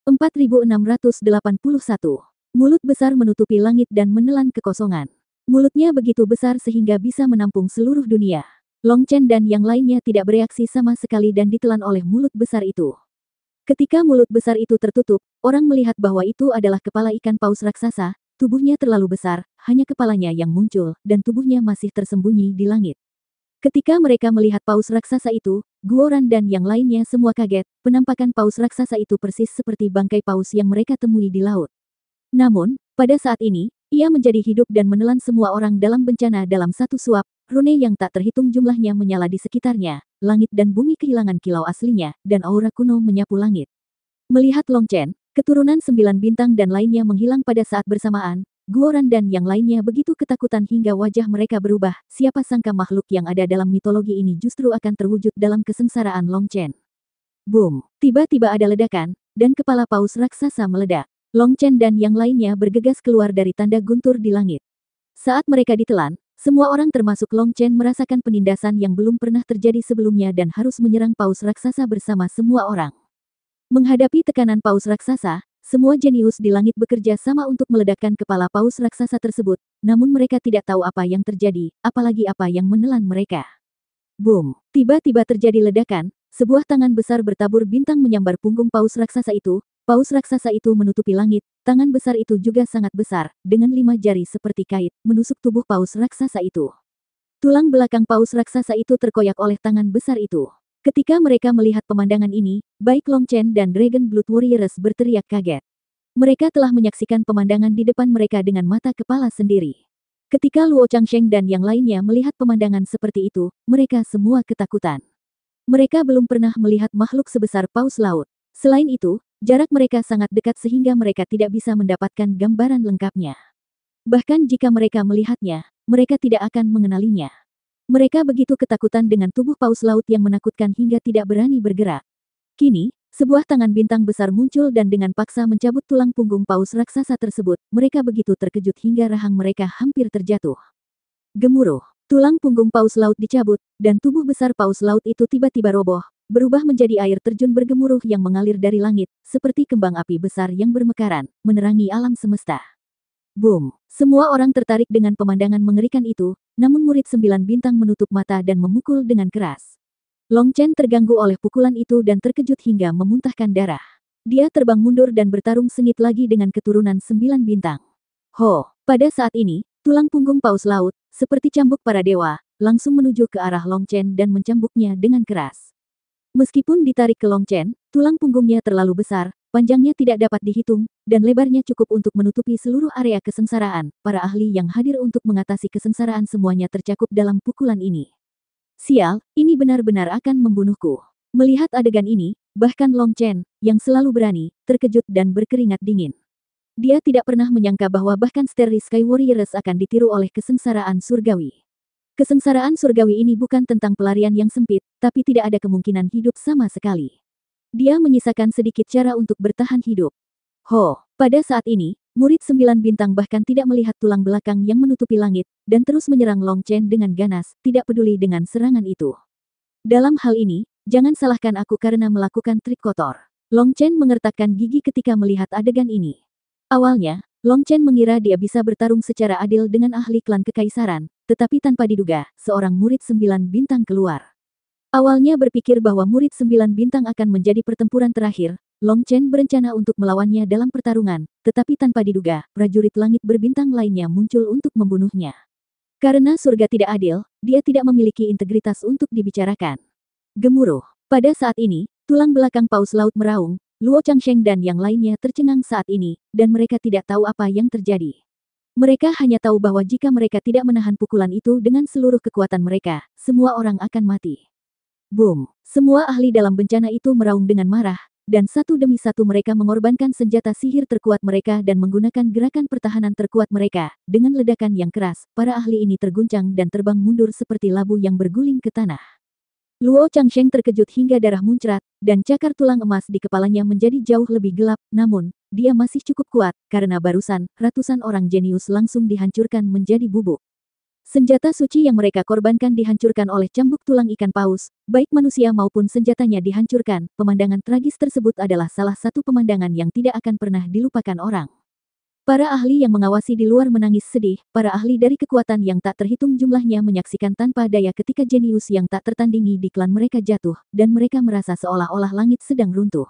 4681. Mulut besar menutupi langit dan menelan kekosongan. Mulutnya begitu besar sehingga bisa menampung seluruh dunia. Long Chen dan yang lainnya tidak bereaksi sama sekali dan ditelan oleh mulut besar itu. Ketika mulut besar itu tertutup, orang melihat bahwa itu adalah kepala ikan paus raksasa. Tubuhnya terlalu besar, hanya kepalanya yang muncul, dan tubuhnya masih tersembunyi di langit. Ketika mereka melihat paus raksasa itu, Guoran dan yang lainnya semua kaget. Penampakan paus raksasa itu persis seperti bangkai paus yang mereka temui di laut. Namun, pada saat ini, ia menjadi hidup dan menelan semua orang dalam bencana dalam satu suap. Rune yang tak terhitung jumlahnya menyala di sekitarnya. Langit dan bumi kehilangan kilau aslinya, dan aura kuno menyapu langit. Melihat Long Chen, keturunan 9 bintang dan lainnya menghilang pada saat bersamaan. Guoran dan yang lainnya begitu ketakutan hingga wajah mereka berubah. Siapa sangka makhluk yang ada dalam mitologi ini justru akan terwujud dalam kesengsaraan Long Chen. Boom! Tiba-tiba ada ledakan, dan kepala paus raksasa meledak. Long Chen dan yang lainnya bergegas keluar dari tanda guntur di langit. Saat mereka ditelan, semua orang termasuk Long Chen merasakan penindasan yang belum pernah terjadi sebelumnya dan harus menyerang paus raksasa bersama semua orang. Menghadapi tekanan paus raksasa, semua jenius di langit bekerja sama untuk meledakkan kepala paus raksasa tersebut, namun mereka tidak tahu apa yang terjadi, apalagi apa yang menelan mereka. Boom! Tiba-tiba terjadi ledakan, sebuah tangan besar bertabur bintang menyambar punggung paus raksasa itu. Paus raksasa itu menutupi langit, tangan besar itu juga sangat besar, dengan 5 jari seperti kait, menusuk tubuh paus raksasa itu. Tulang belakang paus raksasa itu terkoyak oleh tangan besar itu. Ketika mereka melihat pemandangan ini, baik Long Chen dan Dragon Blood Warriors berteriak kaget. Mereka telah menyaksikan pemandangan di depan mereka dengan mata kepala sendiri. Ketika Luo Changsheng dan yang lainnya melihat pemandangan seperti itu, mereka semua ketakutan. Mereka belum pernah melihat makhluk sebesar paus laut. Selain itu, jarak mereka sangat dekat sehingga mereka tidak bisa mendapatkan gambaran lengkapnya. Bahkan jika mereka melihatnya, mereka tidak akan mengenalinya. Mereka begitu ketakutan dengan tubuh paus laut yang menakutkan hingga tidak berani bergerak. Kini, sebuah tangan bintang besar muncul dan dengan paksa mencabut tulang punggung paus raksasa tersebut. Mereka begitu terkejut hingga rahang mereka hampir terjatuh. Gemuruh, tulang punggung paus laut dicabut, dan tubuh besar paus laut itu tiba-tiba roboh, berubah menjadi air terjun bergemuruh yang mengalir dari langit, seperti kembang api besar yang bermekaran, menerangi alam semesta. Boom! Semua orang tertarik dengan pemandangan mengerikan itu, namun murid 9 bintang menutup mata dan memukul dengan keras. Long Chen terganggu oleh pukulan itu dan terkejut hingga memuntahkan darah. Dia terbang mundur dan bertarung sengit lagi dengan keturunan 9 bintang. Ho! Pada saat ini, tulang punggung paus laut, seperti cambuk para dewa, langsung menuju ke arah Long Chen dan mencambuknya dengan keras. Meskipun ditarik ke Long Chen, tulang punggungnya terlalu besar, panjangnya tidak dapat dihitung, dan lebarnya cukup untuk menutupi seluruh area kesengsaraan. Para ahli yang hadir untuk mengatasi kesengsaraan semuanya tercakup dalam pukulan ini. Sial, ini benar-benar akan membunuhku. Melihat adegan ini, bahkan Long Chen, yang selalu berani, terkejut dan berkeringat dingin. Dia tidak pernah menyangka bahwa bahkan Starry Sky Warriors akan ditiru oleh kesengsaraan surgawi. Kesengsaraan surgawi ini bukan tentang pelarian yang sempit, tapi tidak ada kemungkinan hidup sama sekali. Dia menyisakan sedikit cara untuk bertahan hidup. Ho! Pada saat ini, murid 9 bintang bahkan tidak melihat tulang belakang yang menutupi langit, dan terus menyerang Long Chen dengan ganas, tidak peduli dengan serangan itu. Dalam hal ini, jangan salahkan aku karena melakukan trik kotor. Long Chen mengertakkan gigi ketika melihat adegan ini. Awalnya, Long Chen mengira dia bisa bertarung secara adil dengan ahli klan kekaisaran, tetapi tanpa diduga, seorang murid 9 bintang keluar. Awalnya berpikir bahwa murid 9 bintang akan menjadi pertempuran terakhir, Long Chen berencana untuk melawannya dalam pertarungan, tetapi tanpa diduga, prajurit langit berbintang lainnya muncul untuk membunuhnya. Karena surga tidak adil, dia tidak memiliki integritas untuk dibicarakan. Gemuruh. Pada saat ini, tulang belakang paus laut meraung, Luo Changsheng dan yang lainnya tercengang saat ini, dan mereka tidak tahu apa yang terjadi. Mereka hanya tahu bahwa jika mereka tidak menahan pukulan itu dengan seluruh kekuatan mereka, semua orang akan mati. Boom! Semua ahli dalam bencana itu meraung dengan marah, dan satu demi satu mereka mengorbankan senjata sihir terkuat mereka dan menggunakan gerakan pertahanan terkuat mereka. Dengan ledakan yang keras, para ahli ini terguncang dan terbang mundur seperti labu yang berguling ke tanah. Luo Changsheng terkejut hingga darah muncrat, dan cakar tulang emas di kepalanya menjadi jauh lebih gelap, namun, dia masih cukup kuat, karena barusan, ratusan orang jenius langsung dihancurkan menjadi bubuk. Senjata suci yang mereka korbankan dihancurkan oleh cambuk tulang ikan paus, baik manusia maupun senjatanya dihancurkan. Pemandangan tragis tersebut adalah salah satu pemandangan yang tidak akan pernah dilupakan orang. Para ahli yang mengawasi di luar menangis sedih, para ahli dari kekuatan yang tak terhitung jumlahnya menyaksikan tanpa daya ketika jenius yang tak tertandingi di klan mereka jatuh, dan mereka merasa seolah-olah langit sedang runtuh.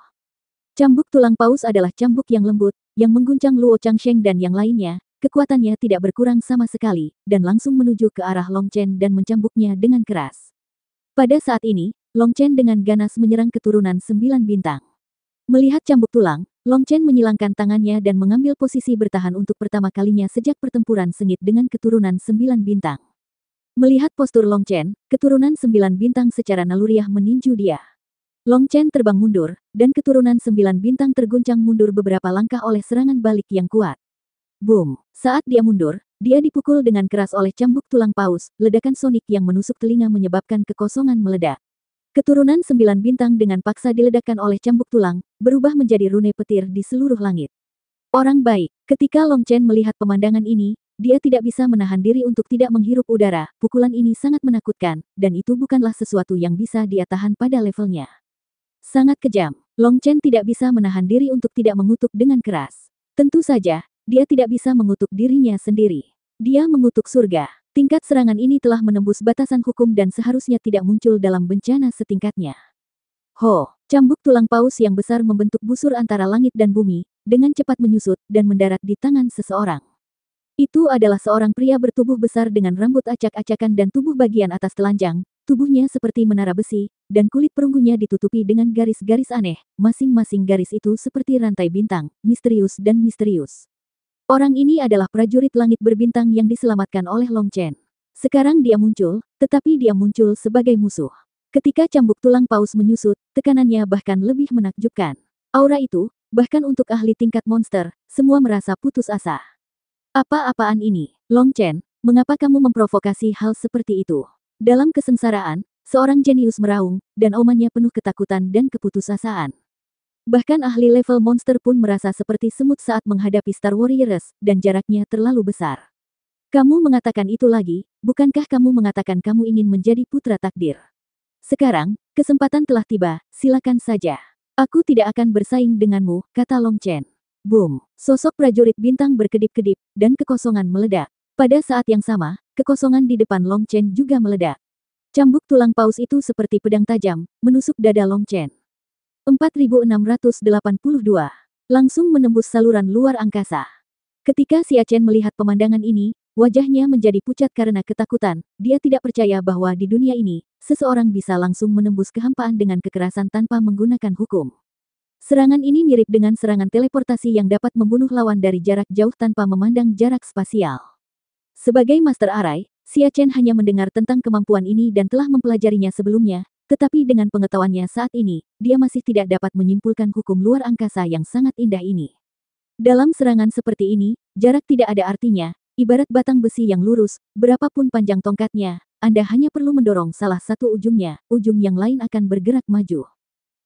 Cambuk tulang paus adalah cambuk yang lembut, yang mengguncang Luo Changsheng dan yang lainnya. Kekuatannya tidak berkurang sama sekali, dan langsung menuju ke arah Long Chen dan mencambuknya dengan keras. Pada saat ini, Long Chen dengan ganas menyerang keturunan 9 bintang. Melihat cambuk tulang, Long Chen menyilangkan tangannya dan mengambil posisi bertahan untuk pertama kalinya sejak pertempuran sengit dengan keturunan 9 bintang. Melihat postur Long Chen, keturunan 9 bintang secara naluriah meninju dia. Long Chen terbang mundur, dan keturunan 9 bintang terguncang mundur beberapa langkah oleh serangan balik yang kuat. Boom! Saat dia mundur, dia dipukul dengan keras oleh cambuk tulang paus, ledakan sonik yang menusuk telinga menyebabkan kekosongan meledak. Keturunan 9 bintang dengan paksa diledakkan oleh cambuk tulang, berubah menjadi rune petir di seluruh langit. Orang baik, ketika Long Chen melihat pemandangan ini, dia tidak bisa menahan diri untuk tidak menghirup udara. Pukulan ini sangat menakutkan, dan itu bukanlah sesuatu yang bisa dia tahan pada levelnya. Sangat kejam, Long Chen tidak bisa menahan diri untuk tidak mengutuk dengan keras. Tentu saja, dia tidak bisa mengutuk dirinya sendiri. Dia mengutuk surga. Tingkat serangan ini telah menembus batasan hukum dan seharusnya tidak muncul dalam bencana setingkatnya. Ho! Cambuk tulang paus yang besar membentuk busur antara langit dan bumi, dengan cepat menyusut dan mendarat di tangan seseorang. Itu adalah seorang pria bertubuh besar dengan rambut acak-acakan dan tubuh bagian atas telanjang, tubuhnya seperti menara besi, dan kulit perunggunya ditutupi dengan garis-garis aneh, masing-masing garis itu seperti rantai bintang, misterius dan misterius. Orang ini adalah prajurit langit berbintang yang diselamatkan oleh Long Chen. Sekarang dia muncul, tetapi dia muncul sebagai musuh. Ketika cambuk tulang paus menyusut, tekanannya bahkan lebih menakjubkan. Aura itu, bahkan untuk ahli tingkat monster, semua merasa putus asa. Apa-apaan ini? Long Chen, mengapa kamu memprovokasi hal seperti itu? Dalam kesengsaraan, seorang jenius meraung, dan omannya penuh ketakutan dan keputusasaan. Bahkan ahli level monster pun merasa seperti semut saat menghadapi Star Warriors, dan jaraknya terlalu besar. Kamu mengatakan itu lagi, bukankah kamu mengatakan kamu ingin menjadi putra takdir? Sekarang, kesempatan telah tiba, silakan saja. Aku tidak akan bersaing denganmu, kata Long Chen. Boom! Sosok prajurit bintang berkedip-kedip, dan kekosongan meledak. Pada saat yang sama, kekosongan di depan Long Chen juga meledak. Cambuk tulang paus itu seperti pedang tajam, menusuk dada Long Chen. 4682. Langsung menembus saluran luar angkasa. Ketika Xia Chen melihat pemandangan ini, wajahnya menjadi pucat karena ketakutan. Dia tidak percaya bahwa di dunia ini, seseorang bisa langsung menembus kehampaan dengan kekerasan tanpa menggunakan hukum. Serangan ini mirip dengan serangan teleportasi yang dapat membunuh lawan dari jarak jauh tanpa memandang jarak spasial. Sebagai Master Arai, Xia Chen hanya mendengar tentang kemampuan ini dan telah mempelajarinya sebelumnya. Tetapi dengan pengetahuannya saat ini, dia masih tidak dapat menyimpulkan hukum luar angkasa yang sangat indah ini. Dalam serangan seperti ini, jarak tidak ada artinya, ibarat batang besi yang lurus, berapapun panjang tongkatnya, Anda hanya perlu mendorong salah satu ujungnya, ujung yang lain akan bergerak maju.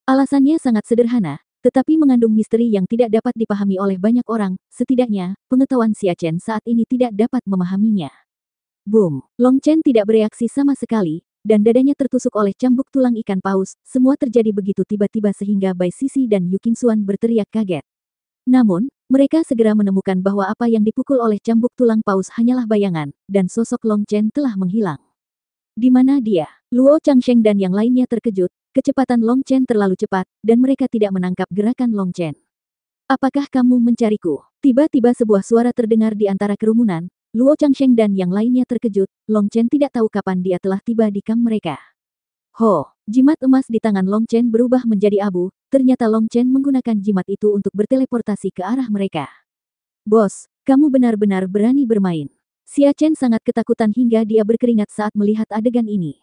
Alasannya sangat sederhana, tetapi mengandung misteri yang tidak dapat dipahami oleh banyak orang, setidaknya, pengetahuan Xia Chen saat ini tidak dapat memahaminya. Boom! Long Chen tidak bereaksi sama sekali, dan dadanya tertusuk oleh cambuk tulang ikan paus. Semua terjadi begitu tiba-tiba sehingga Bai Sisi dan Yu Qingxuan berteriak kaget. Namun, mereka segera menemukan bahwa apa yang dipukul oleh cambuk tulang paus hanyalah bayangan, dan sosok Long Chen telah menghilang. Di mana dia? Luo Changsheng dan yang lainnya terkejut, kecepatan Long Chen terlalu cepat, dan mereka tidak menangkap gerakan Long Chen. Apakah kamu mencariku? Tiba-tiba sebuah suara terdengar di antara kerumunan. Luo Changsheng dan yang lainnya terkejut, Long Chen tidak tahu kapan dia telah tiba di kamp mereka. Ho! Jimat emas di tangan Long Chen berubah menjadi abu, ternyata Long Chen menggunakan jimat itu untuk berteleportasi ke arah mereka. Bos, kamu benar-benar berani bermain. Xia Chen sangat ketakutan hingga dia berkeringat saat melihat adegan ini.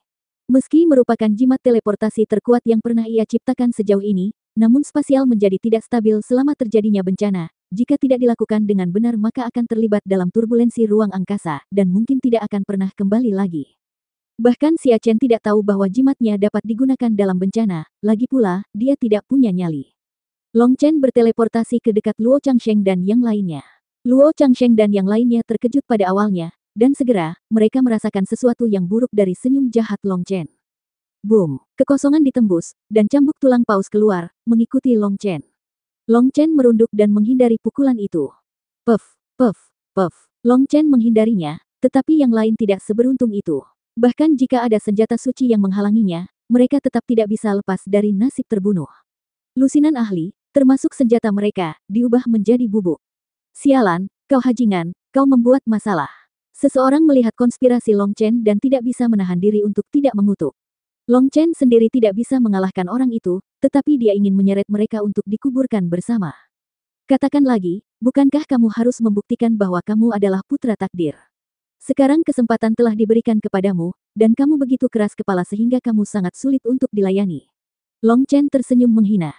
Meski merupakan jimat teleportasi terkuat yang pernah ia ciptakan sejauh ini, namun spasial menjadi tidak stabil selama terjadinya bencana. Jika tidak dilakukan dengan benar maka akan terlibat dalam turbulensi ruang angkasa, dan mungkin tidak akan pernah kembali lagi. Bahkan Xia Chen tidak tahu bahwa jimatnya dapat digunakan dalam bencana, lagi pula, dia tidak punya nyali. Long Chen berteleportasi ke dekat Luo Changsheng dan yang lainnya. Luo Changsheng dan yang lainnya terkejut pada awalnya, dan segera, mereka merasakan sesuatu yang buruk dari senyum jahat Long Chen. Boom! Kekosongan ditembus, dan cambuk tulang paus keluar, mengikuti Long Chen. Long Chen merunduk dan menghindari pukulan itu. Puff, puff, puff. Long Chen menghindarinya, tetapi yang lain tidak seberuntung itu. Bahkan jika ada senjata suci yang menghalanginya, mereka tetap tidak bisa lepas dari nasib terbunuh. Lusinan ahli, termasuk senjata mereka, diubah menjadi bubuk. Sialan, kau hajingan, kau membuat masalah. Seseorang melihat konspirasi Long Chen dan tidak bisa menahan diri untuk tidak mengutuk. Long Chen sendiri tidak bisa mengalahkan orang itu, tetapi dia ingin menyeret mereka untuk dikuburkan bersama. Katakan lagi, bukankah kamu harus membuktikan bahwa kamu adalah putra takdir? Sekarang kesempatan telah diberikan kepadamu, dan kamu begitu keras kepala sehingga kamu sangat sulit untuk dilayani. Long Chen tersenyum menghina.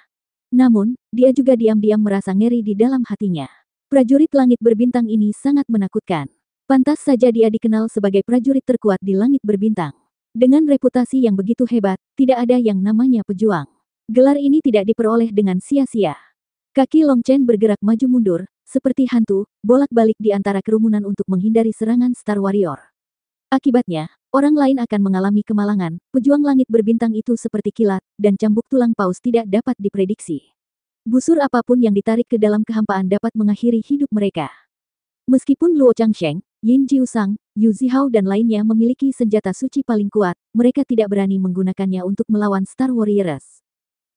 Namun, dia juga diam-diam merasa ngeri di dalam hatinya. Prajurit langit berbintang ini sangat menakutkan. Pantas saja dia dikenal sebagai prajurit terkuat di langit berbintang. Dengan reputasi yang begitu hebat, tidak ada yang namanya pejuang. Gelar ini tidak diperoleh dengan sia-sia. Kaki Long Chen bergerak maju mundur, seperti hantu, bolak-balik di antara kerumunan untuk menghindari serangan Star Warrior. Akibatnya, orang lain akan mengalami kemalangan, pejuang langit berbintang itu seperti kilat, dan cambuk tulang paus tidak dapat diprediksi. Busur apapun yang ditarik ke dalam kehampaan dapat mengakhiri hidup mereka. Meskipun Luo Changsheng, Yin Jiusang, Yu Zihao dan lainnya memiliki senjata suci paling kuat, mereka tidak berani menggunakannya untuk melawan Star Warriors.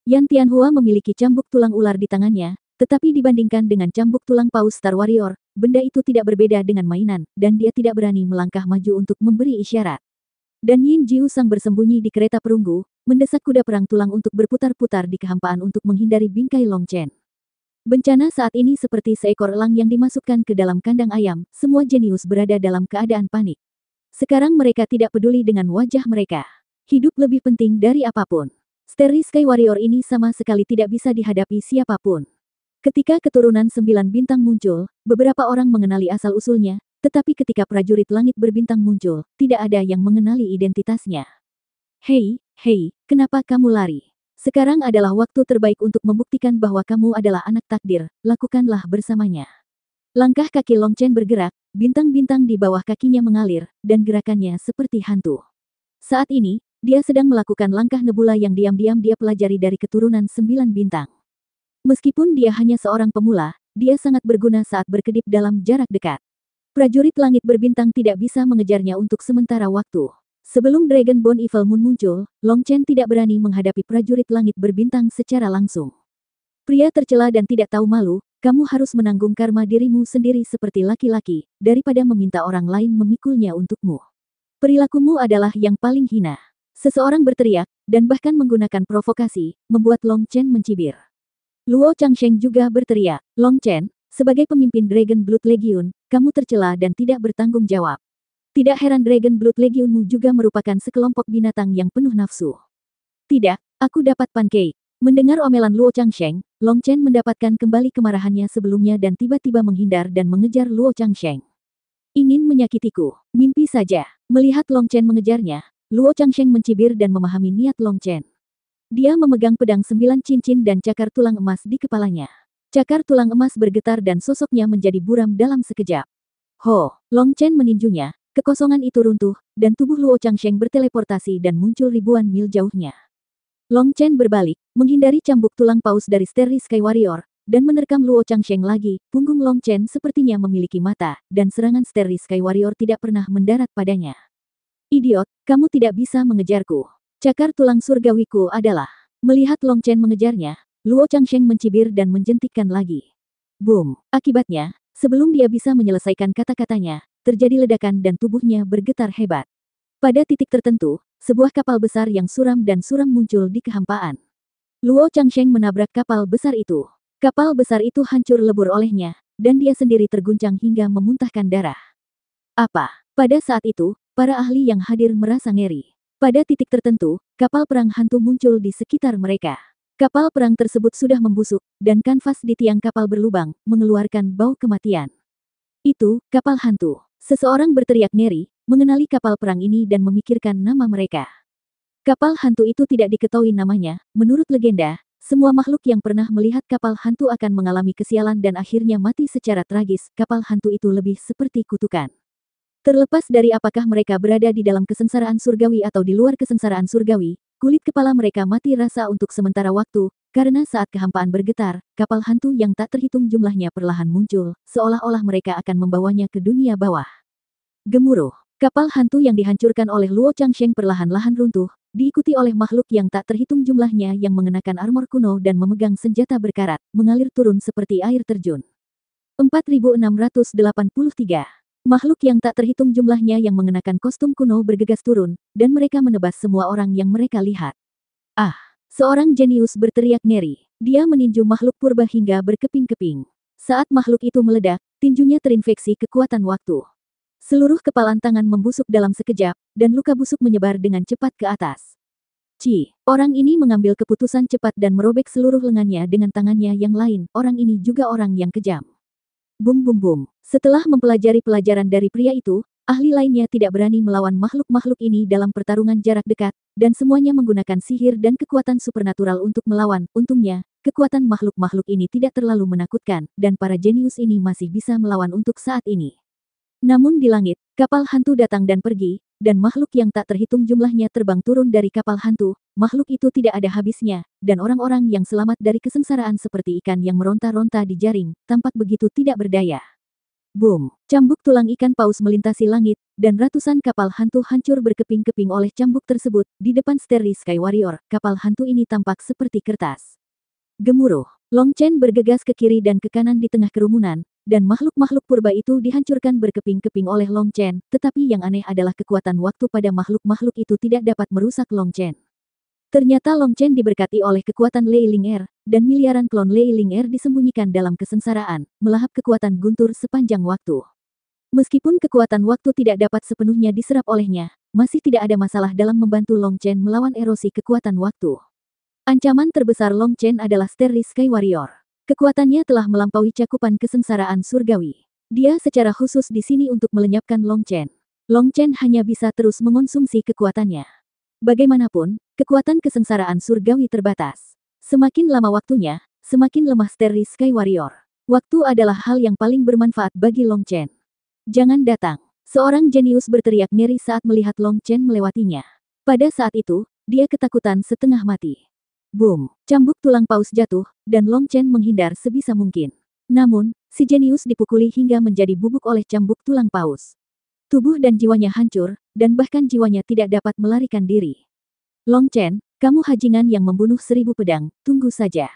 Yan Tianhua memiliki cambuk tulang ular di tangannya, tetapi dibandingkan dengan cambuk tulang paus Star Warrior, benda itu tidak berbeda dengan mainan, dan dia tidak berani melangkah maju untuk memberi isyarat. Dan Yin Jiusang bersembunyi di kereta perunggu, mendesak kuda perang tulang untuk berputar-putar di kehampaan untuk menghindari bingkai Long Chen. Bencana saat ini seperti seekor elang yang dimasukkan ke dalam kandang ayam, semua jenius berada dalam keadaan panik. Sekarang mereka tidak peduli dengan wajah mereka. Hidup lebih penting dari apapun. Starry Sky Warrior ini sama sekali tidak bisa dihadapi siapapun. Ketika keturunan 9 bintang muncul, beberapa orang mengenali asal-usulnya, tetapi ketika prajurit langit berbintang muncul, tidak ada yang mengenali identitasnya. Hei, kenapa kamu lari? Sekarang adalah waktu terbaik untuk membuktikan bahwa kamu adalah anak takdir, lakukanlah bersamanya. Langkah kaki Long Chen bergerak, bintang-bintang di bawah kakinya mengalir, dan gerakannya seperti hantu. Saat ini, dia sedang melakukan langkah nebula yang diam-diam dia pelajari dari keturunan 9 bintang. Meskipun dia hanya seorang pemula, dia sangat berguna saat berkedip dalam jarak dekat. Prajurit langit berbintang tidak bisa mengejarnya untuk sementara waktu. Sebelum Dragon Bone Evil Moon muncul, Long Chen tidak berani menghadapi prajurit langit berbintang secara langsung. Pria tercela dan tidak tahu malu, kamu harus menanggung karma dirimu sendiri seperti laki-laki, daripada meminta orang lain memikulnya untukmu. Perilakumu adalah yang paling hina. Seseorang berteriak, dan bahkan menggunakan provokasi, membuat Long Chen mencibir. Luo Changsheng juga berteriak, Long Chen, sebagai pemimpin Dragon Blood Legion, kamu tercela dan tidak bertanggung jawab. Tidak heran Dragon Blood Legionmu juga merupakan sekelompok binatang yang penuh nafsu. Tidak, aku dapat pancake. Mendengar omelan Luo Changsheng, Long Chen mendapatkan kembali kemarahannya sebelumnya dan tiba-tiba menghindar dan mengejar Luo Changsheng. Ingin menyakitiku, mimpi saja. Melihat Long Chen mengejarnya, Luo Changsheng mencibir dan memahami niat Long Chen. Dia memegang pedang 9 cincin dan cakar tulang emas di kepalanya. Cakar tulang emas bergetar dan sosoknya menjadi buram dalam sekejap. Ho! Long Chen meninjunya, kekosongan itu runtuh, dan tubuh Luo Changsheng berteleportasi dan muncul ribuan mil jauhnya. Long Chen berbalik, menghindari cambuk tulang paus dari Starry Sky Warrior, dan menerkam Luo Changsheng lagi. Punggung Long Chen sepertinya memiliki mata, dan serangan Starry Sky Warrior tidak pernah mendarat padanya. Idiot, kamu tidak bisa mengejarku. Cakar tulang surgawiku adalah. Melihat Long Chen mengejarnya, Luo Changsheng mencibir dan menjentikkan lagi. Boom! Akibatnya, sebelum dia bisa menyelesaikan kata-katanya, terjadi ledakan dan tubuhnya bergetar hebat. Pada titik tertentu, sebuah kapal besar yang suram dan suram muncul di kehampaan. Luo Changsheng menabrak kapal besar itu. Kapal besar itu hancur lebur olehnya, dan dia sendiri terguncang hingga memuntahkan darah. Apa? Pada saat itu, para ahli yang hadir merasa ngeri. Pada titik tertentu, kapal perang hantu muncul di sekitar mereka. Kapal perang tersebut sudah membusuk, dan kanvas di tiang kapal berlubang, mengeluarkan bau kematian. Itu, kapal hantu. Seseorang berteriak ngeri, mengenali kapal perang ini dan memikirkan nama mereka. Kapal hantu itu tidak diketahui namanya, menurut legenda, semua makhluk yang pernah melihat kapal hantu akan mengalami kesialan dan akhirnya mati secara tragis. Kapal hantu itu lebih seperti kutukan. Terlepas dari apakah mereka berada di dalam kesengsaraan surgawi atau di luar kesengsaraan surgawi, kulit kepala mereka mati rasa untuk sementara waktu, karena saat kehampaan bergetar, kapal hantu yang tak terhitung jumlahnya perlahan muncul, seolah-olah mereka akan membawanya ke dunia bawah. Gemuruh. Kapal hantu yang dihancurkan oleh Luo Changsheng perlahan-lahan runtuh, diikuti oleh makhluk yang tak terhitung jumlahnya yang mengenakan armor kuno dan memegang senjata berkarat, mengalir turun seperti air terjun. 4683. Makhluk yang tak terhitung jumlahnya yang mengenakan kostum kuno bergegas turun, dan mereka menebas semua orang yang mereka lihat. Ah! Seorang jenius berteriak ngeri. Dia meninju makhluk purba hingga berkeping-keping. Saat makhluk itu meledak, tinjunya terinfeksi kekuatan waktu. Seluruh kepalan tangan membusuk dalam sekejap, dan luka busuk menyebar dengan cepat ke atas. Orang ini mengambil keputusan cepat dan merobek seluruh lengannya dengan tangannya yang lain. Orang ini juga orang yang kejam. Bum bum bum. Setelah mempelajari pelajaran dari pria itu, ahli lainnya tidak berani melawan makhluk-makhluk ini dalam pertarungan jarak dekat, dan semuanya menggunakan sihir dan kekuatan supernatural untuk melawan. Untungnya, kekuatan makhluk-makhluk ini tidak terlalu menakutkan, dan para jenius ini masih bisa melawan untuk saat ini. Namun di langit, kapal hantu datang dan pergi, dan makhluk yang tak terhitung jumlahnya terbang turun dari kapal hantu. Makhluk itu tidak ada habisnya, dan orang-orang yang selamat dari kesengsaraan seperti ikan yang meronta-ronta di jaring, tampak begitu tidak berdaya. Boom! Cambuk tulang ikan paus melintasi langit, dan ratusan kapal hantu hancur berkeping-keping oleh cambuk tersebut. Di depan Starry Sky Warrior, kapal hantu ini tampak seperti kertas. Gemuruh. Long Chen bergegas ke kiri dan ke kanan di tengah kerumunan, dan makhluk-makhluk purba itu dihancurkan berkeping-keping oleh Long Chen, tetapi yang aneh adalah kekuatan waktu pada makhluk-makhluk itu tidak dapat merusak Long Chen. Ternyata Long Chen diberkati oleh kekuatan Lei Ling Er, dan miliaran klon Lei Ling Er disembunyikan dalam kesengsaraan, melahap kekuatan guntur sepanjang waktu. Meskipun kekuatan waktu tidak dapat sepenuhnya diserap olehnya, masih tidak ada masalah dalam membantu Long Chen melawan erosi kekuatan waktu. Ancaman terbesar Long Chen adalah Starry Sky Warrior. Kekuatannya telah melampaui cakupan kesengsaraan surgawi. Dia secara khusus di sini untuk melenyapkan Long Chen. Long Chen hanya bisa terus mengonsumsi kekuatannya. Bagaimanapun, kekuatan kesengsaraan surgawi terbatas. Semakin lama waktunya, semakin lemah Starry Sky Warrior. Waktu adalah hal yang paling bermanfaat bagi Long Chen. Jangan datang. Seorang jenius berteriak ngeri saat melihat Long Chen melewatinya. Pada saat itu, dia ketakutan setengah mati. Boom! Cambuk tulang paus jatuh, dan Long Chen menghindar sebisa mungkin. Namun, si jenius dipukuli hingga menjadi bubuk oleh cambuk tulang paus. Tubuh dan jiwanya hancur, dan bahkan jiwanya tidak dapat melarikan diri. Long Chen, kamu hajingan yang membunuh 1000 pedang, tunggu saja.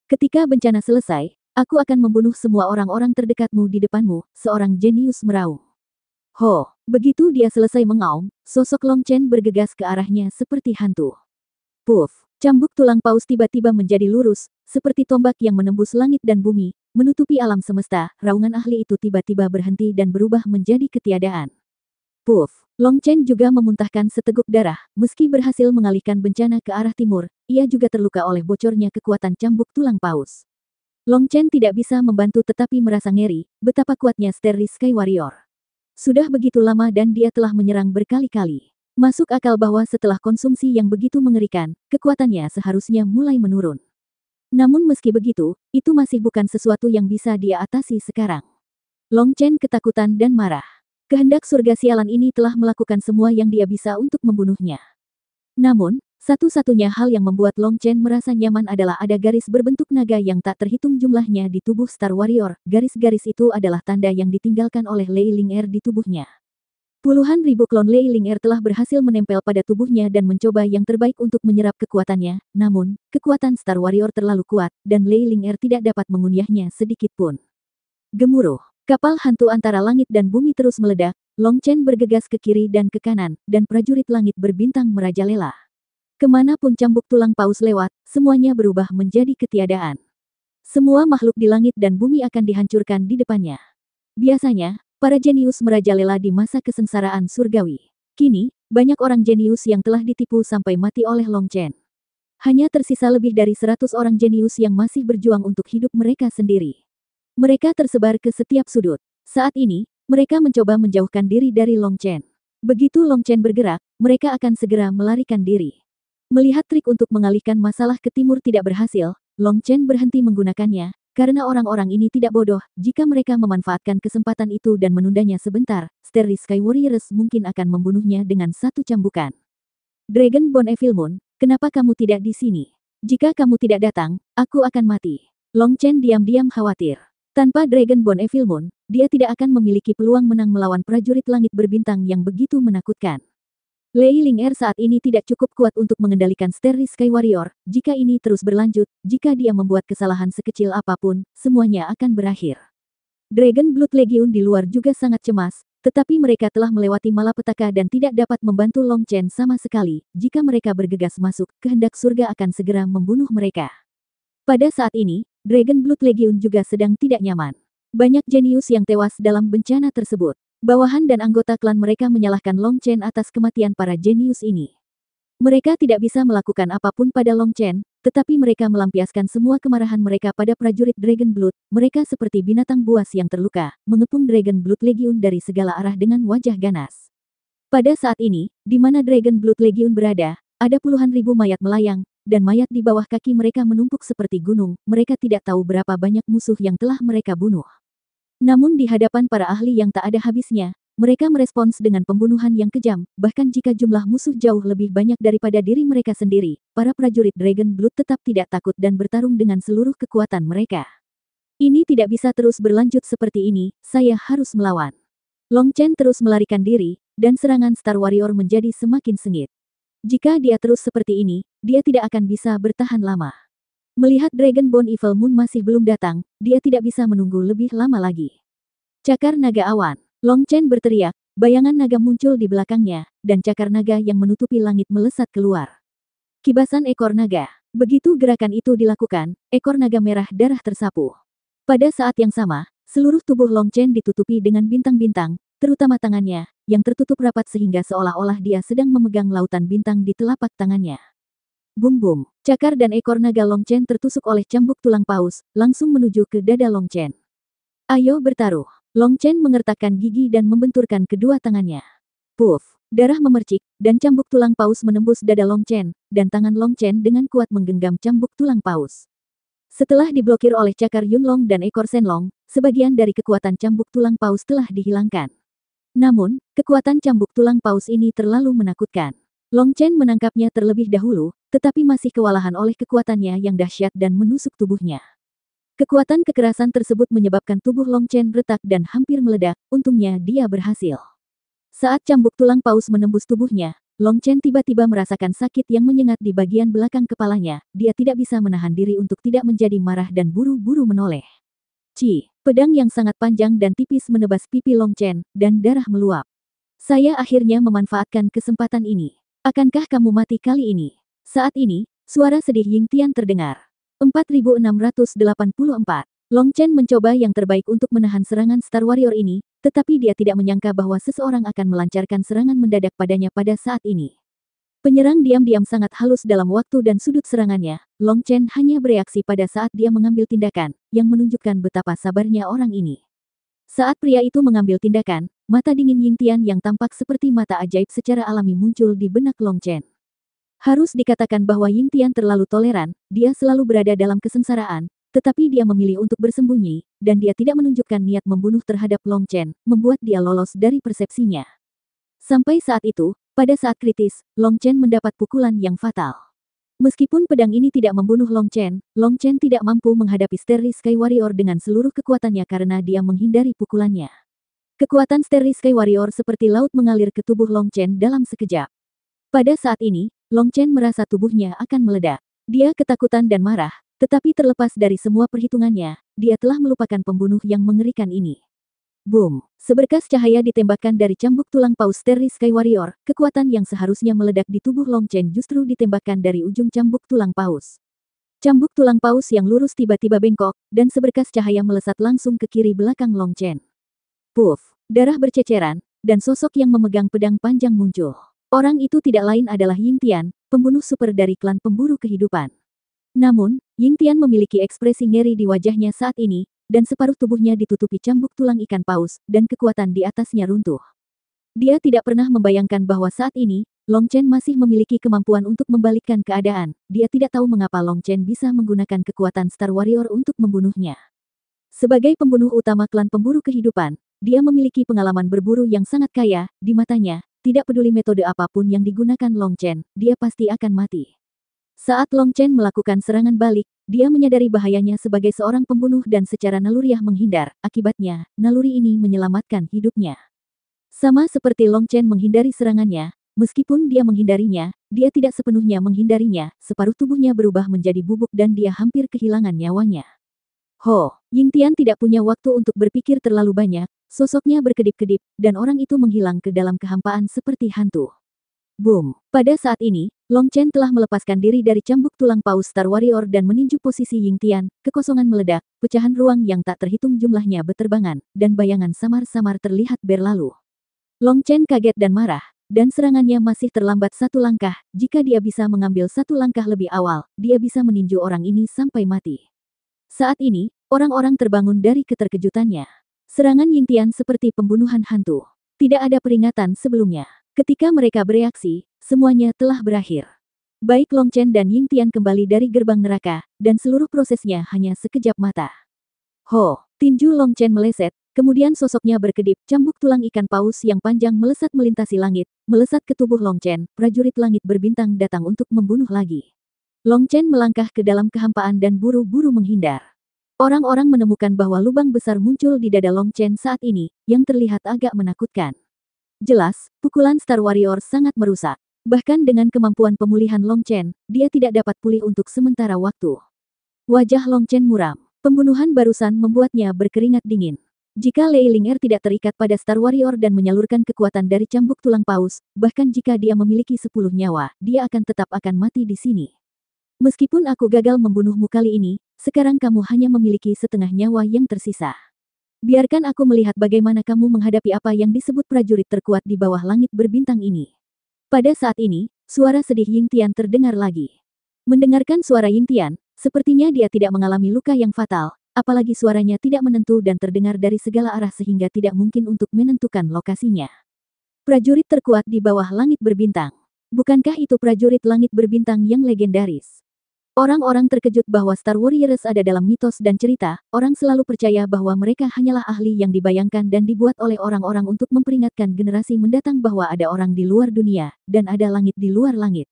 Ketika bencana selesai, aku akan membunuh semua orang-orang terdekatmu di depanmu, seorang jenius meraung. Ho! Begitu dia selesai mengaum, sosok Long Chen bergegas ke arahnya seperti hantu. Puff! Cambuk tulang paus tiba-tiba menjadi lurus, seperti tombak yang menembus langit dan bumi, menutupi alam semesta. Raungan ahli itu tiba-tiba berhenti dan berubah menjadi ketiadaan. Puff! Long Chen juga memuntahkan seteguk darah, meski berhasil mengalihkan bencana ke arah timur, ia juga terluka oleh bocornya kekuatan cambuk tulang paus. Long Chen tidak bisa membantu tetapi merasa ngeri, betapa kuatnya Starry Sky Warrior. Sudah begitu lama dan dia telah menyerang berkali-kali. Masuk akal bahwa setelah konsumsi yang begitu mengerikan, kekuatannya seharusnya mulai menurun. Namun meski begitu, itu masih bukan sesuatu yang bisa dia atasi sekarang. Long Chen ketakutan dan marah. Kehendak surga sialan ini telah melakukan semua yang dia bisa untuk membunuhnya. Namun, satu-satunya hal yang membuat Long Chen merasa nyaman adalah ada garis berbentuk naga yang tak terhitung jumlahnya di tubuh Star Warrior. Garis-garis itu adalah tanda yang ditinggalkan oleh Lei Ling Er di tubuhnya. Puluhan ribu klon Lei Ling Er telah berhasil menempel pada tubuhnya dan mencoba yang terbaik untuk menyerap kekuatannya, namun, kekuatan Star Warrior terlalu kuat, dan Lei Ling Er tidak dapat mengunyahnya sedikit pun. Gemuruh. Kapal hantu antara langit dan bumi terus meledak, Long Chen bergegas ke kiri dan ke kanan, dan prajurit langit berbintang merajalela. Kemanapun cambuk tulang paus lewat, semuanya berubah menjadi ketiadaan. Semua makhluk di langit dan bumi akan dihancurkan di depannya. Biasanya, para jenius merajalela di masa kesengsaraan surgawi. Kini, banyak orang jenius yang telah ditipu sampai mati oleh Long Chen. Hanya tersisa lebih dari 100 orang jenius yang masih berjuang untuk hidup mereka sendiri. Mereka tersebar ke setiap sudut. Saat ini, mereka mencoba menjauhkan diri dari Long Chen. Begitu Long Chen bergerak, mereka akan segera melarikan diri. Melihat trik untuk mengalihkan masalah ke timur tidak berhasil, Long Chen berhenti menggunakannya, karena orang-orang ini tidak bodoh, jika mereka memanfaatkan kesempatan itu dan menundanya sebentar, Starry Sky Warriors mungkin akan membunuhnya dengan satu cambukan. Dragonborn Evil Moon, kenapa kamu tidak di sini? Jika kamu tidak datang, aku akan mati. Long Chen diam-diam khawatir. Tanpa Dragonborn Evil Moon, dia tidak akan memiliki peluang menang melawan prajurit langit berbintang yang begitu menakutkan. Lei Ling Er saat ini tidak cukup kuat untuk mengendalikan Starry Sky Warrior. Jika ini terus berlanjut, jika dia membuat kesalahan sekecil apapun, semuanya akan berakhir. Dragon Blood Legion di luar juga sangat cemas, tetapi mereka telah melewati malapetaka dan tidak dapat membantu Long Chen sama sekali. Jika mereka bergegas masuk, kehendak surga akan segera membunuh mereka. Pada saat ini, Dragon Blood Legion juga sedang tidak nyaman. Banyak jenius yang tewas dalam bencana tersebut. Bawahan dan anggota klan mereka menyalahkan Long Chen atas kematian para jenius ini. Mereka tidak bisa melakukan apapun pada Long Chen, tetapi mereka melampiaskan semua kemarahan mereka pada prajurit Dragon Blood. Mereka seperti binatang buas yang terluka, mengepung Dragon Blood Legion dari segala arah dengan wajah ganas. Pada saat ini, di mana Dragon Blood Legion berada, ada puluhan ribu mayat melayang, dan mayat di bawah kaki mereka menumpuk seperti gunung. Mereka tidak tahu berapa banyak musuh yang telah mereka bunuh. Namun di hadapan para ahli yang tak ada habisnya, mereka merespons dengan pembunuhan yang kejam, bahkan jika jumlah musuh jauh lebih banyak daripada diri mereka sendiri, para prajurit Dragon Blood tetap tidak takut dan bertarung dengan seluruh kekuatan mereka. Ini tidak bisa terus berlanjut seperti ini, saya harus melawan. Long Chen terus melarikan diri, dan serangan Star Warrior menjadi semakin sengit. Jika dia terus seperti ini, dia tidak akan bisa bertahan lama. Melihat Dragonborn Evil Moon masih belum datang, dia tidak bisa menunggu lebih lama lagi. Cakar naga awan. Long Chen berteriak, bayangan naga muncul di belakangnya, dan cakar naga yang menutupi langit melesat keluar. Kibasan ekor naga. Begitu gerakan itu dilakukan, ekor naga merah darah tersapu. Pada saat yang sama, seluruh tubuh Long Chen ditutupi dengan bintang-bintang, terutama tangannya, yang tertutup rapat sehingga seolah-olah dia sedang memegang lautan bintang di telapak tangannya. Bum-bum, cakar dan ekor naga Long Chen tertusuk oleh cambuk tulang paus, langsung menuju ke dada Long Chen. Ayo bertaruh. Long Chen mengertakkan gigi dan membenturkan kedua tangannya. Puff, darah memercik, dan cambuk tulang paus menembus dada Long Chen, dan tangan Long Chen dengan kuat menggenggam cambuk tulang paus. Setelah diblokir oleh cakar Yunlong dan ekor Shenlong, sebagian dari kekuatan cambuk tulang paus telah dihilangkan. Namun, kekuatan cambuk tulang paus ini terlalu menakutkan. Long Chen menangkapnya terlebih dahulu, tetapi masih kewalahan oleh kekuatannya yang dahsyat dan menusuk tubuhnya. Kekuatan kekerasan tersebut menyebabkan tubuh Long Chen retak dan hampir meledak, untungnya dia berhasil. Saat cambuk tulang paus menembus tubuhnya, Long Chen tiba-tiba merasakan sakit yang menyengat di bagian belakang kepalanya, dia tidak bisa menahan diri untuk tidak menjadi marah dan buru-buru menoleh. Pedang yang sangat panjang dan tipis menebas pipi Long Chen, dan darah meluap. Saya akhirnya memanfaatkan kesempatan ini. Akankah kamu mati kali ini? Saat ini, suara sedih Ying Tian terdengar. 4684. Long Chen mencoba yang terbaik untuk menahan serangan Star Warrior ini, tetapi dia tidak menyangka bahwa seseorang akan melancarkan serangan mendadak padanya pada saat ini. Penyerang diam-diam sangat halus dalam waktu dan sudut serangannya. Long Chen hanya bereaksi pada saat dia mengambil tindakan, yang menunjukkan betapa sabarnya orang ini. Saat pria itu mengambil tindakan, mata dingin Ying Tian yang tampak seperti mata ajaib secara alami muncul di benak Long Chen. Harus dikatakan bahwa Ying Tian terlalu toleran, dia selalu berada dalam kesengsaraan, tetapi dia memilih untuk bersembunyi, dan dia tidak menunjukkan niat membunuh terhadap Long Chen, membuat dia lolos dari persepsinya. Sampai saat itu, pada saat kritis, Long Chen mendapat pukulan yang fatal. Meskipun pedang ini tidak membunuh Long Chen tidak mampu menghadapi Starry Sky Warrior dengan seluruh kekuatannya karena dia menghindari pukulannya. Kekuatan Starry Sky Warrior seperti laut mengalir ke tubuh Long Chen dalam sekejap. Pada saat ini, Long Chen merasa tubuhnya akan meledak. Dia ketakutan dan marah, tetapi terlepas dari semua perhitungannya, dia telah melupakan pembunuh yang mengerikan ini. Boom! Seberkas cahaya ditembakkan dari cambuk tulang paus Starry Sky Warrior, kekuatan yang seharusnya meledak di tubuh Long Chen justru ditembakkan dari ujung cambuk tulang paus. Cambuk tulang paus yang lurus tiba-tiba bengkok, dan seberkas cahaya melesat langsung ke kiri belakang Long Chen. Puff! Darah berceceran, dan sosok yang memegang pedang panjang muncul. Orang itu tidak lain adalah Ying Tian, pembunuh super dari klan pemburu kehidupan. Namun, Ying Tian memiliki ekspresi ngeri di wajahnya saat ini, dan separuh tubuhnya ditutupi cambuk tulang ikan paus, dan kekuatan di atasnya runtuh. Dia tidak pernah membayangkan bahwa saat ini, Long Chen masih memiliki kemampuan untuk membalikkan keadaan. Dia tidak tahu mengapa Long Chen bisa menggunakan kekuatan Star Warrior untuk membunuhnya. Sebagai pembunuh utama klan pemburu kehidupan, dia memiliki pengalaman berburu yang sangat kaya. Di matanya, tidak peduli metode apapun yang digunakan Long Chen, dia pasti akan mati. Saat Long Chen melakukan serangan balik, dia menyadari bahayanya sebagai seorang pembunuh dan secara naluriah menghindar. Akibatnya, naluri ini menyelamatkan hidupnya. Sama seperti Long Chen menghindari serangannya, meskipun dia menghindarinya, dia tidak sepenuhnya menghindarinya, separuh tubuhnya berubah menjadi bubuk dan dia hampir kehilangan nyawanya. Ho, Yingtian tidak punya waktu untuk berpikir terlalu banyak, sosoknya berkedip-kedip, dan orang itu menghilang ke dalam kehampaan seperti hantu. Boom! Pada saat ini, Long Chen telah melepaskan diri dari cambuk tulang paus Star Warrior dan meninju posisi Yingtian, kekosongan meledak, pecahan ruang yang tak terhitung jumlahnya beterbangan, dan bayangan samar-samar terlihat berlalu. Long Chen kaget dan marah, dan serangannya masih terlambat satu langkah. Jika dia bisa mengambil satu langkah lebih awal, dia bisa meninju orang ini sampai mati. Saat ini, orang-orang terbangun dari keterkejutannya. Serangan Yingtian seperti pembunuhan hantu. Tidak ada peringatan sebelumnya. Ketika mereka bereaksi, semuanya telah berakhir. Baik Long Chen dan Yingtian kembali dari gerbang neraka, dan seluruh prosesnya hanya sekejap mata. Ho, tinju Long Chen meleset, kemudian sosoknya berkedip, cambuk tulang ikan paus yang panjang melesat melintasi langit, melesat ke tubuh Long Chen, prajurit langit berbintang datang untuk membunuh lagi. Long Chen melangkah ke dalam kehampaan dan buru-buru menghindar. Orang-orang menemukan bahwa lubang besar muncul di dada Long Chen saat ini, yang terlihat agak menakutkan. Jelas, pukulan Star Warrior sangat merusak. Bahkan dengan kemampuan pemulihan Long Chen, dia tidak dapat pulih untuk sementara waktu. Wajah Long Chen muram. Pembunuhan barusan membuatnya berkeringat dingin. Jika Lei Ling Er tidak terikat pada Star Warrior dan menyalurkan kekuatan dari cambuk tulang paus, bahkan jika dia memiliki 10 nyawa, dia akan tetap akan mati di sini. Meskipun aku gagal membunuhmu kali ini, sekarang kamu hanya memiliki setengah nyawa yang tersisa. Biarkan aku melihat bagaimana kamu menghadapi apa yang disebut prajurit terkuat di bawah langit berbintang ini. Pada saat ini, suara sedih Yingtian terdengar lagi. Mendengarkan suara Yingtian, sepertinya dia tidak mengalami luka yang fatal, apalagi suaranya tidak menentu dan terdengar dari segala arah sehingga tidak mungkin untuk menentukan lokasinya. Prajurit terkuat di bawah langit berbintang. Bukankah itu prajurit langit berbintang yang legendaris? Orang-orang terkejut bahwa Star Warriors ada dalam mitos dan cerita, orang selalu percaya bahwa mereka hanyalah ahli yang dibayangkan dan dibuat oleh orang-orang untuk memperingatkan generasi mendatang bahwa ada orang di luar dunia, dan ada langit di luar langit.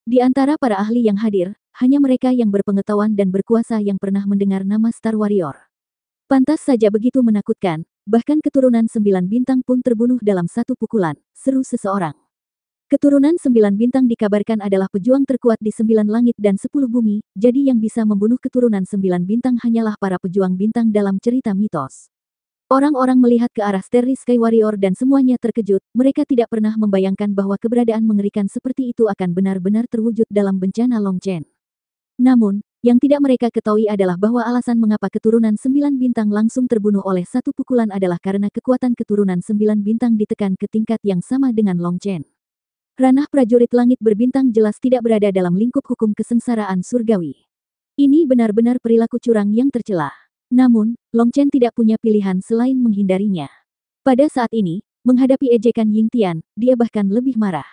Di antara para ahli yang hadir, hanya mereka yang berpengetahuan dan berkuasa yang pernah mendengar nama Star Warrior. Pantas saja begitu menakutkan, bahkan keturunan 9 bintang pun terbunuh dalam satu pukulan, seru seseorang. Keturunan 9 bintang dikabarkan adalah pejuang terkuat di 9 langit dan 10 bumi, jadi yang bisa membunuh keturunan 9 bintang hanyalah para pejuang bintang dalam cerita mitos. Orang-orang melihat ke arah Starry Sky Warrior dan semuanya terkejut, mereka tidak pernah membayangkan bahwa keberadaan mengerikan seperti itu akan benar-benar terwujud dalam bencana Long Chen. Namun, yang tidak mereka ketahui adalah bahwa alasan mengapa keturunan 9 bintang langsung terbunuh oleh satu pukulan adalah karena kekuatan keturunan 9 bintang ditekan ke tingkat yang sama dengan Long Chen. Ranah prajurit langit berbintang jelas tidak berada dalam lingkup hukum kesengsaraan surgawi. Ini benar-benar perilaku curang yang tercela. Namun, Long Chen tidak punya pilihan selain menghindarinya. Pada saat ini, menghadapi ejekan Yingtian, dia bahkan lebih marah.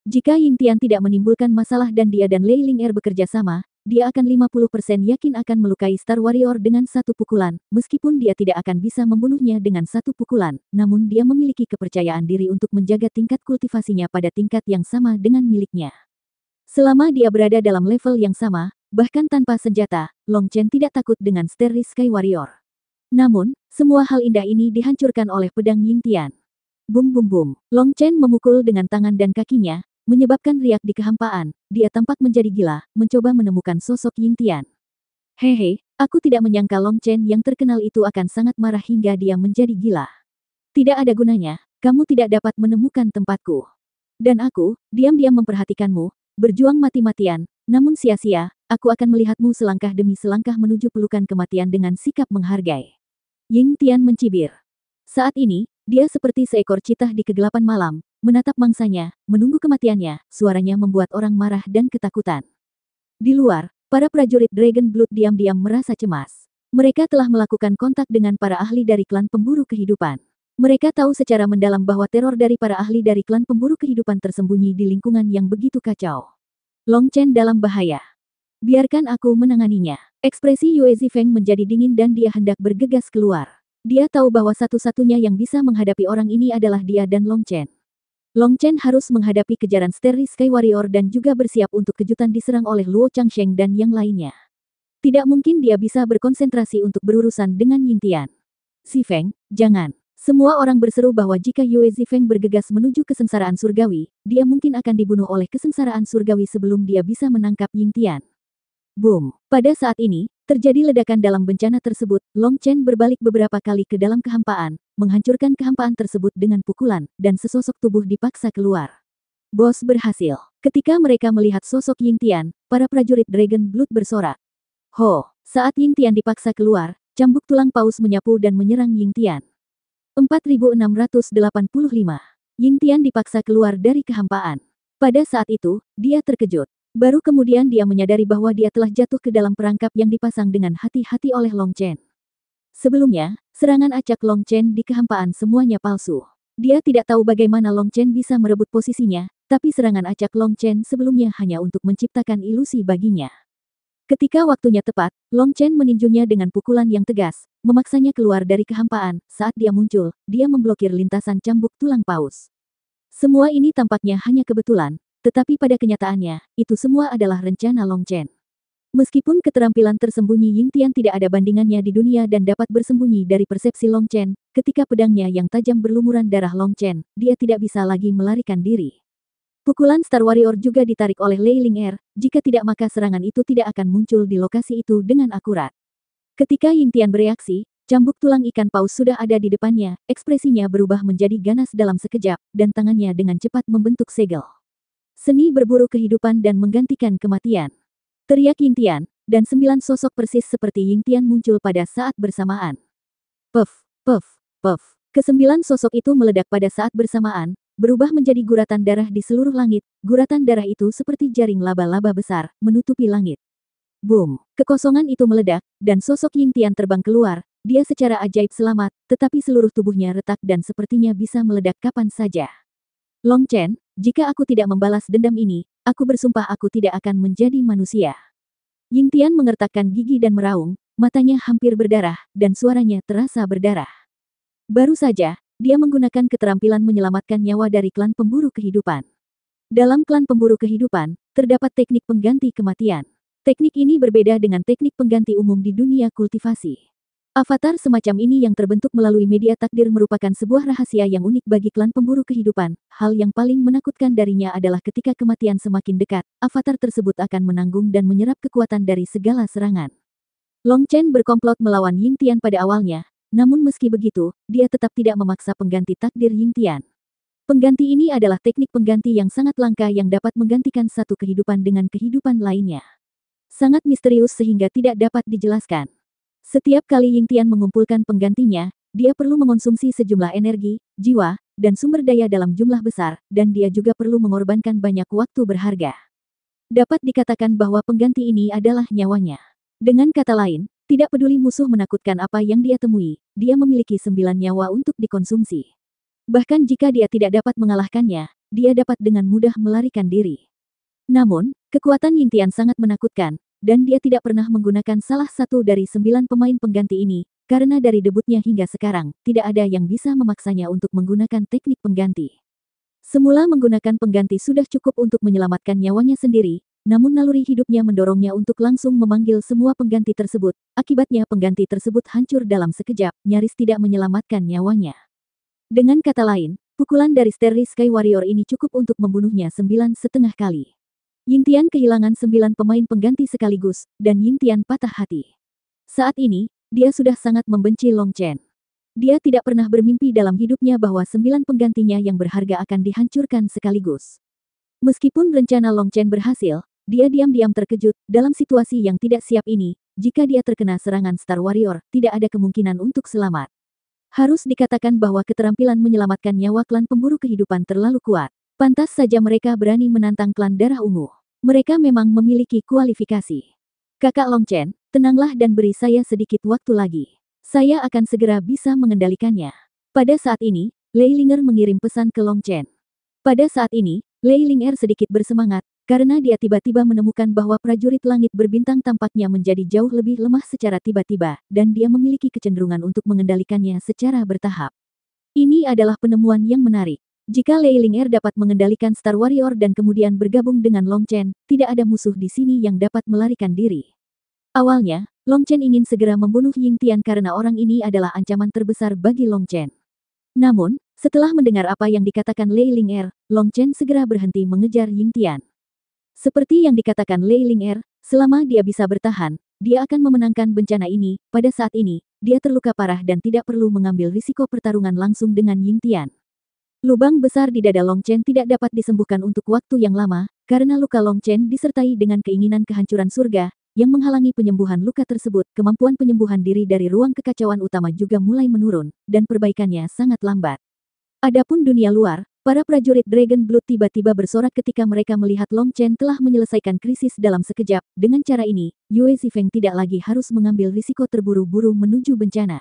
Jika Yingtian tidak menimbulkan masalah dan dia dan Lei Ling Er bekerja sama, dia akan 50% yakin akan melukai Star Warrior dengan satu pukulan, meskipun dia tidak akan bisa membunuhnya dengan satu pukulan, namun dia memiliki kepercayaan diri untuk menjaga tingkat kultivasinya pada tingkat yang sama dengan miliknya. Selama dia berada dalam level yang sama, bahkan tanpa senjata, Long Chen tidak takut dengan Starry Sky Warrior. Namun, semua hal indah ini dihancurkan oleh pedang Yingtian. Bum bum bum, Long Chen memukul dengan tangan dan kakinya, menyebabkan riak di kehampaan. Dia tampak menjadi gila, mencoba menemukan sosok Yingtian. Hehe, aku tidak menyangka Long Chen yang terkenal itu akan sangat marah hingga dia menjadi gila. Tidak ada gunanya, kamu tidak dapat menemukan tempatku. Dan aku, diam-diam memperhatikanmu, berjuang mati-matian, namun sia-sia, aku akan melihatmu selangkah demi selangkah menuju pelukan kematian dengan sikap menghargai. Yingtian mencibir. Saat ini, dia seperti seekor citah di kegelapan malam, menatap mangsanya, menunggu kematiannya, suaranya membuat orang marah dan ketakutan. Di luar, para prajurit Dragon Blood diam-diam merasa cemas. Mereka telah melakukan kontak dengan para ahli dari klan pemburu kehidupan. Mereka tahu secara mendalam bahwa teror dari para ahli dari klan pemburu kehidupan tersembunyi di lingkungan yang begitu kacau. Long Chen dalam bahaya. Biarkan aku menanganinya. Ekspresi Yue Zifeng menjadi dingin dan dia hendak bergegas keluar. Dia tahu bahwa satu-satunya yang bisa menghadapi orang ini adalah dia dan Long Chen. Long Chen harus menghadapi kejaran Starry Sky Warrior dan juga bersiap untuk kejutan diserang oleh Luo Changsheng dan yang lainnya. Tidak mungkin dia bisa berkonsentrasi untuk berurusan dengan Ying Tian. Zifeng, jangan. Semua orang berseru bahwa jika Yue Zifeng bergegas menuju kesengsaraan surgawi, dia mungkin akan dibunuh oleh kesengsaraan surgawi sebelum dia bisa menangkap Ying Tian. Boom! Pada saat ini, terjadi ledakan dalam bencana tersebut. Long Chen berbalik beberapa kali ke dalam kehampaan, menghancurkan kehampaan tersebut dengan pukulan, dan sesosok tubuh dipaksa keluar. Bos berhasil. Ketika mereka melihat sosok Ying Tian, para prajurit Dragon Blood bersorak. Ho! Saat Ying Tian dipaksa keluar, cambuk tulang paus menyapu dan menyerang Ying Tian. 4685. Ying Tian dipaksa keluar dari kehampaan. Pada saat itu, dia terkejut. Baru kemudian dia menyadari bahwa dia telah jatuh ke dalam perangkap yang dipasang dengan hati-hati oleh Long Chen. Sebelumnya, serangan acak Long Chen di kehampaan semuanya palsu. Dia tidak tahu bagaimana Long Chen bisa merebut posisinya, tapi serangan acak Long Chen sebelumnya hanya untuk menciptakan ilusi baginya. Ketika waktunya tepat, Long Chen meninjunya dengan pukulan yang tegas, memaksanya keluar dari kehampaan. Saat dia muncul, dia memblokir lintasan cambuk tulang paus. Semua ini tampaknya hanya kebetulan, tetapi pada kenyataannya, itu semua adalah rencana Long Chen. Meskipun keterampilan tersembunyi Ying Tian tidak ada bandingannya di dunia dan dapat bersembunyi dari persepsi Long Chen, ketika pedangnya yang tajam berlumuran darah Long Chen, dia tidak bisa lagi melarikan diri. Pukulan Star Warrior juga ditarik oleh Lei Ling Er, jika tidak maka serangan itu tidak akan muncul di lokasi itu dengan akurat. Ketika Ying Tian bereaksi, cambuk tulang ikan paus sudah ada di depannya, ekspresinya berubah menjadi ganas dalam sekejap, dan tangannya dengan cepat membentuk segel. Seni berburu kehidupan dan menggantikan kematian. Teriak Ying Tian, dan 9 sosok persis seperti Ying Tian muncul pada saat bersamaan. Puff, puff, puff. Kesembilan sosok itu meledak pada saat bersamaan, berubah menjadi guratan darah di seluruh langit. Guratan darah itu seperti jaring laba-laba besar, menutupi langit. Boom! Kekosongan itu meledak, dan sosok Ying Tian terbang keluar. Dia secara ajaib selamat, tetapi seluruh tubuhnya retak dan sepertinya bisa meledak kapan saja. Long Chen, jika aku tidak membalas dendam ini, aku bersumpah aku tidak akan menjadi manusia. Ying Tian mengertakkan gigi dan meraung, matanya hampir berdarah, dan suaranya terasa berdarah. Baru saja, dia menggunakan keterampilan menyelamatkan nyawa dari klan pemburu kehidupan. Dalam klan pemburu kehidupan, terdapat teknik pengganti kematian. Teknik ini berbeda dengan teknik pengganti umum di dunia kultivasi. Avatar semacam ini yang terbentuk melalui media takdir merupakan sebuah rahasia yang unik bagi klan pemburu kehidupan. Hal yang paling menakutkan darinya adalah ketika kematian semakin dekat, avatar tersebut akan menanggung dan menyerap kekuatan dari segala serangan. Long Chen berkomplot melawan Ying Tian pada awalnya, namun meski begitu, dia tetap tidak memaksa pengganti takdir Ying Tian. Pengganti ini adalah teknik pengganti yang sangat langka yang dapat menggantikan satu kehidupan dengan kehidupan lainnya. Sangat misterius sehingga tidak dapat dijelaskan. Setiap kali Ying Tian mengumpulkan penggantinya, dia perlu mengonsumsi sejumlah energi, jiwa, dan sumber daya dalam jumlah besar, dan dia juga perlu mengorbankan banyak waktu berharga. Dapat dikatakan bahwa pengganti ini adalah nyawanya. Dengan kata lain, tidak peduli musuh menakutkan apa yang dia temui, dia memiliki 9 nyawa untuk dikonsumsi. Bahkan jika dia tidak dapat mengalahkannya, dia dapat dengan mudah melarikan diri. Namun, kekuatan Ying Tian sangat menakutkan, dan dia tidak pernah menggunakan salah satu dari 9 pemain pengganti ini, karena dari debutnya hingga sekarang, tidak ada yang bisa memaksanya untuk menggunakan teknik pengganti. Semula menggunakan pengganti sudah cukup untuk menyelamatkan nyawanya sendiri, namun naluri hidupnya mendorongnya untuk langsung memanggil semua pengganti tersebut, akibatnya pengganti tersebut hancur dalam sekejap, nyaris tidak menyelamatkan nyawanya. Dengan kata lain, pukulan dari Starry Sky Warrior ini cukup untuk membunuhnya 9,5 kali. Ying Tian kehilangan 9 pemain pengganti sekaligus, dan Ying Tian patah hati. Saat ini, dia sudah sangat membenci Long Chen. Dia tidak pernah bermimpi dalam hidupnya bahwa 9 penggantinya yang berharga akan dihancurkan sekaligus. Meskipun rencana Long Chen berhasil, dia diam-diam terkejut. Dalam situasi yang tidak siap ini, jika dia terkena serangan Star Warrior, tidak ada kemungkinan untuk selamat. Harus dikatakan bahwa keterampilan menyelamatkan nyawa klan pemburu kehidupan terlalu kuat. Pantas saja mereka berani menantang klan darah ungu. Mereka memang memiliki kualifikasi. Kakak Long Chen, tenanglah dan beri saya sedikit waktu lagi. Saya akan segera bisa mengendalikannya. Pada saat ini, Lei Linger mengirim pesan ke Long Chen. Pada saat ini, Lei Linger sedikit bersemangat, karena dia tiba-tiba menemukan bahwa prajurit langit berbintang tampaknya menjadi jauh lebih lemah secara tiba-tiba, dan dia memiliki kecenderungan untuk mengendalikannya secara bertahap. Ini adalah penemuan yang menarik. Jika Lei Linger dapat mengendalikan Star Warrior dan kemudian bergabung dengan Long Chen, tidak ada musuh di sini yang dapat melarikan diri. Awalnya, Long Chen ingin segera membunuh Ying Tian karena orang ini adalah ancaman terbesar bagi Long Chen. Namun, setelah mendengar apa yang dikatakan Lei Linger, Long Chen segera berhenti mengejar Ying Tian. Seperti yang dikatakan Lei Linger, selama dia bisa bertahan, dia akan memenangkan bencana ini. Pada saat ini, dia terluka parah dan tidak perlu mengambil risiko pertarungan langsung dengan Ying Tian. Lubang besar di dada Long Chen tidak dapat disembuhkan untuk waktu yang lama, karena luka Long Chen disertai dengan keinginan kehancuran surga, yang menghalangi penyembuhan luka tersebut. Kemampuan penyembuhan diri dari ruang kekacauan utama juga mulai menurun, dan perbaikannya sangat lambat. Adapun dunia luar, para prajurit Dragon Blood tiba-tiba bersorak ketika mereka melihat Long Chen telah menyelesaikan krisis dalam sekejap. Dengan cara ini, Yue Zifeng tidak lagi harus mengambil risiko terburu-buru menuju bencana.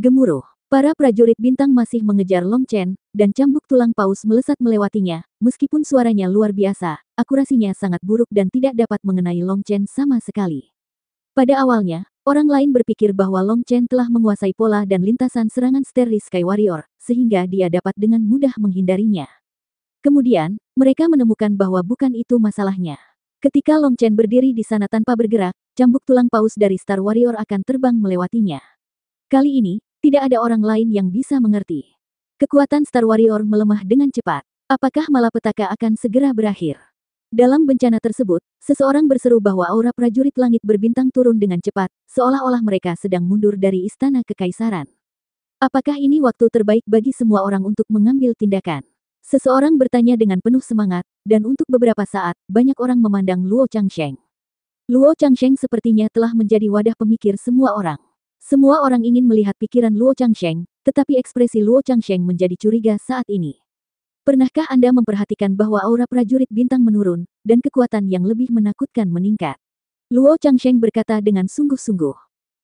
Gemuruh. Para prajurit bintang masih mengejar Long Chen, dan cambuk tulang paus melesat melewatinya. Meskipun suaranya luar biasa, akurasinya sangat buruk dan tidak dapat mengenai Long Chen sama sekali. Pada awalnya, orang lain berpikir bahwa Long Chen telah menguasai pola dan lintasan serangan Starry Sky Warrior, sehingga dia dapat dengan mudah menghindarinya. Kemudian, mereka menemukan bahwa bukan itu masalahnya. Ketika Long Chen berdiri di sana tanpa bergerak, cambuk tulang paus dari Star Warrior akan terbang melewatinya. Kali ini, tidak ada orang lain yang bisa mengerti. Kekuatan Star Warrior melemah dengan cepat. Apakah malapetaka akan segera berakhir? Dalam bencana tersebut, seseorang berseru bahwa aura prajurit langit berbintang turun dengan cepat, seolah-olah mereka sedang mundur dari istana kekaisaran. Apakah ini waktu terbaik bagi semua orang untuk mengambil tindakan? Seseorang bertanya dengan penuh semangat, dan untuk beberapa saat, banyak orang memandang Luo Changsheng. Luo Changsheng sepertinya telah menjadi wadah pemikir semua orang. Semua orang ingin melihat pikiran Luo Changsheng, tetapi ekspresi Luo Changsheng menjadi curiga saat ini. Pernahkah Anda memperhatikan bahwa aura prajurit bintang menurun, dan kekuatan yang lebih menakutkan meningkat? Luo Changsheng berkata dengan sungguh-sungguh.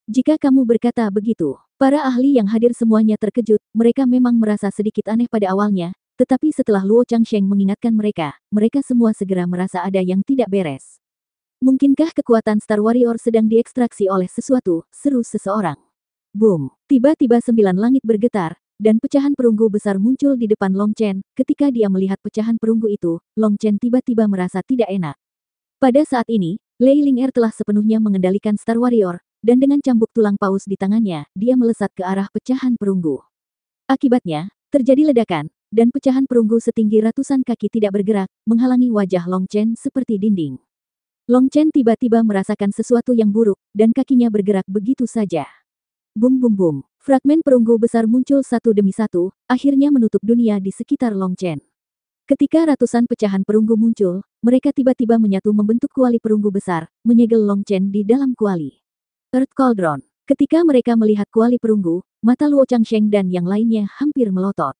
Jika kamu berkata begitu, para ahli yang hadir semuanya terkejut. Mereka memang merasa sedikit aneh pada awalnya, tetapi setelah Luo Changsheng mengingatkan mereka, mereka semua segera merasa ada yang tidak beres. Mungkinkah kekuatan Star Warrior sedang diekstraksi oleh sesuatu, seru seseorang. Boom! Tiba-tiba 9 langit bergetar, dan pecahan perunggu besar muncul di depan Long Chen. Ketika dia melihat pecahan perunggu itu, Long Chen tiba-tiba merasa tidak enak. Pada saat ini, Lei Linger telah sepenuhnya mengendalikan Star Warrior, dan dengan cambuk tulang paus di tangannya, dia melesat ke arah pecahan perunggu. Akibatnya, terjadi ledakan, dan pecahan perunggu setinggi ratusan kaki tidak bergerak, menghalangi wajah Long Chen seperti dinding. Long Chen tiba-tiba merasakan sesuatu yang buruk, dan kakinya bergerak begitu saja. Bum bum bum. Fragmen perunggu besar muncul satu demi satu, akhirnya menutup dunia di sekitar Long Chen. Ketika ratusan pecahan perunggu muncul, mereka tiba-tiba menyatu membentuk kuali perunggu besar, menyegel Long Chen di dalam kuali. Earth Cauldron. Ketika mereka melihat kuali perunggu, mata Luo Changsheng dan yang lainnya hampir melotot.